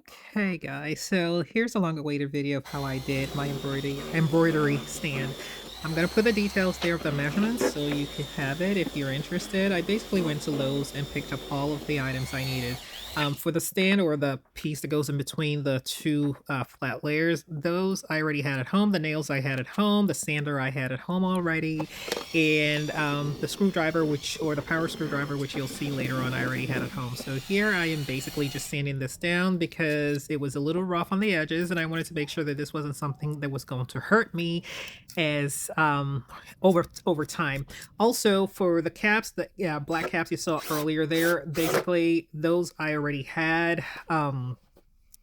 Okay, guys, so here's a long awaited video of how I did my embroidery stand. I'm gonna put the details there of the measurements so you can have it if you're interested. I basically went to Lowe's and picked up all of the items I needed. For the stand or the piece that goes in between the two flat layers, those I already had at home. The nails I had at home, the sander I had at home already, and the screwdriver, or the power screwdriver, which you'll see later on, I already had at home. So here I am basically just sanding this down because it was a little rough on the edges, and I wanted to make sure that this wasn't something that was going to hurt me as over time. Also, for the caps, the black caps you saw earlier there, basically those I already had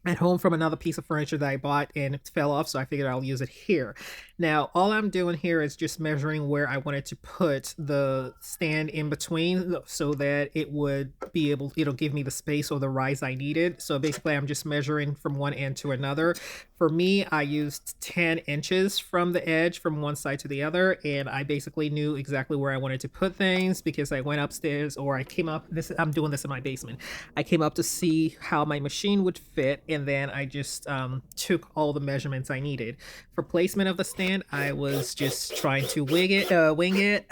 at home from another piece of furniture that I bought and it fell off, so I figured I'll use it here. Now, all I'm doing here is just measuring where I wanted to put the stand in between so that it would be able, it'll give me the space or the rise I needed. So basically, I'm just measuring from one end to another. For me, I used 10 inches from the edge from one side to the other, and I basically knew exactly where I wanted to put things because I went upstairs or I came up. I'm doing this in my basement. I came up to see how my machine would fit, and then I just took all the measurements I needed. For placement of the stand, I was just trying to wing it.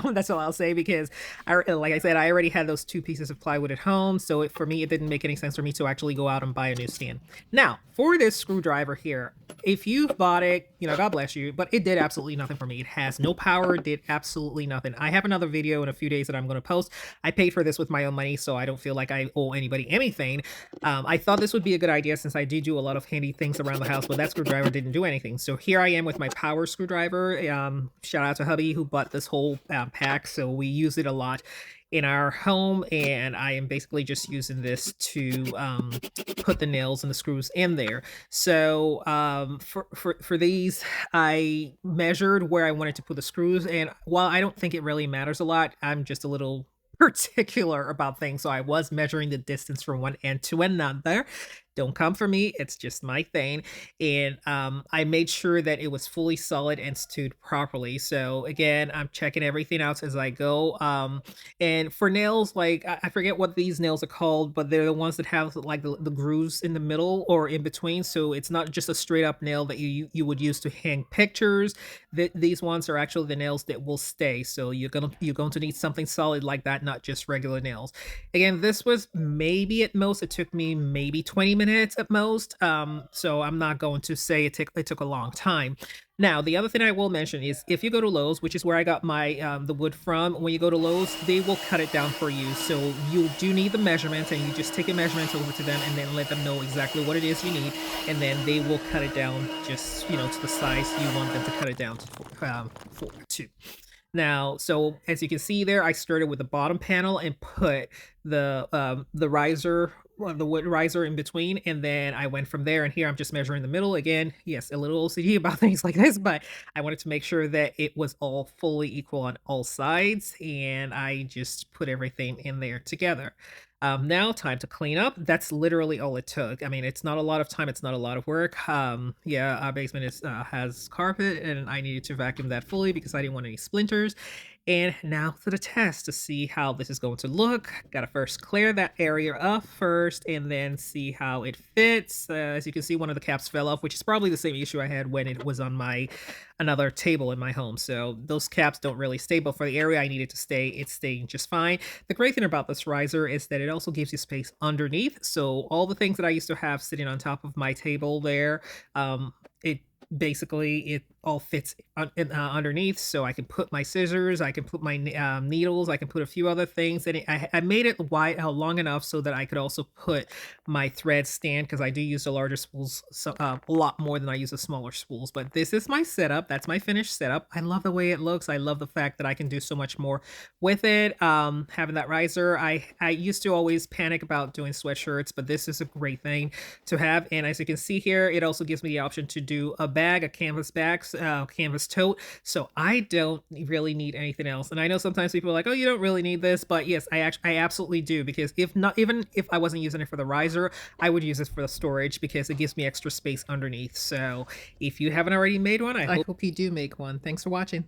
That's all I'll say because like I said, I already had those two pieces of plywood at home, so for me, it didn't make any sense for me to actually go out and buy a new stand. Now, for this screwdriver here, if you've bought it, God bless you, but it did absolutely nothing for me. It has no power, did absolutely nothing. I have another video in a few days that I'm going to post. I paid for this with my own money, so I don't feel like I owe anybody anything. I thought this would be a good idea since I do a lot of handy things around the house, but that screwdriver didn't do anything. So here I am with my power screwdriver. Shout out to hubby who bought this whole pack, so we use it a lot in our home, and I am basically just using this to put the nails and the screws in there. So for these, I measured where I wanted to put the screws, and while I don't think it really matters a lot, I'm just a little particular about things, so I was measuring the distance from one end to another. Don't come for me, it's just my thing. And I made sure that it was fully solid and stewed properly. So again, I'm checking everything out as I go. And for nails, like I forget what these nails are called, but they're the ones that have like the grooves in the middle or in between. So it's not just a straight up nail that you would use to hang pictures. These ones are actually the nails that will stay. So you're going to need something solid like that, not just regular nails. Again, this was maybe at most, it took me maybe 20 minutes at most. So I'm not going to say it took a long time. Now, the other thing I will mention is if you go to Lowe's, which is where I got my the wood from, when you go to Lowe's, they will cut it down for you. So you do need the measurements, and you just take your measurements over to them and then let them know exactly what it is you need, and then they will cut it down just to the size you want them to cut it down to. Now, so as you can see there, I started with the bottom panel and put the riser, well, the wood riser in between, and then I went from there. And here I'm just measuring the middle again. Yes, a little OCD about things like this, but I wanted to make sure that it was all fully equal on all sides, and I just put everything in there together. Now, time to clean up. That's literally all it took. I mean, it's not a lot of time. It's not a lot of work. Yeah, our basement has carpet, and I needed to vacuum that fully because I didn't want any splinters. And now to the test to see how this is going to look. Gotta first clear that area up first and then see how it fits. As you can see, one of the caps fell off, which is probably the same issue I had when it was on my another table in my home. So those caps don't really stay, but for the area I needed to stay, it's staying just fine. The great thing about this riser is that it also gives you space underneath. So all the things that I used to have sitting on top of my table there, it basically it all fits underneath, so I can put my scissors, I can put my needles, I can put a few other things, and I made it wide long enough so that I could also put my thread stand, because I do use the larger spools a lot more than I use the smaller spools. But this is my setup. That's my finished setup. I love the way it looks. I love the fact that I can do so much more with it. Having that riser, I used to always panic about doing sweatshirts, but this is a great thing to have. And as you can see here, it also gives me the option to do a bag, a canvas bag, canvas tote. So I don't really need anything else. And I know sometimes people are like, oh, you don't really need this, but yes, I absolutely do, because if not, even if I wasn't using it for the riser, I would use it for the storage because it gives me extra space underneath. So if you haven't already made one, I hope you do make one. Thanks for watching.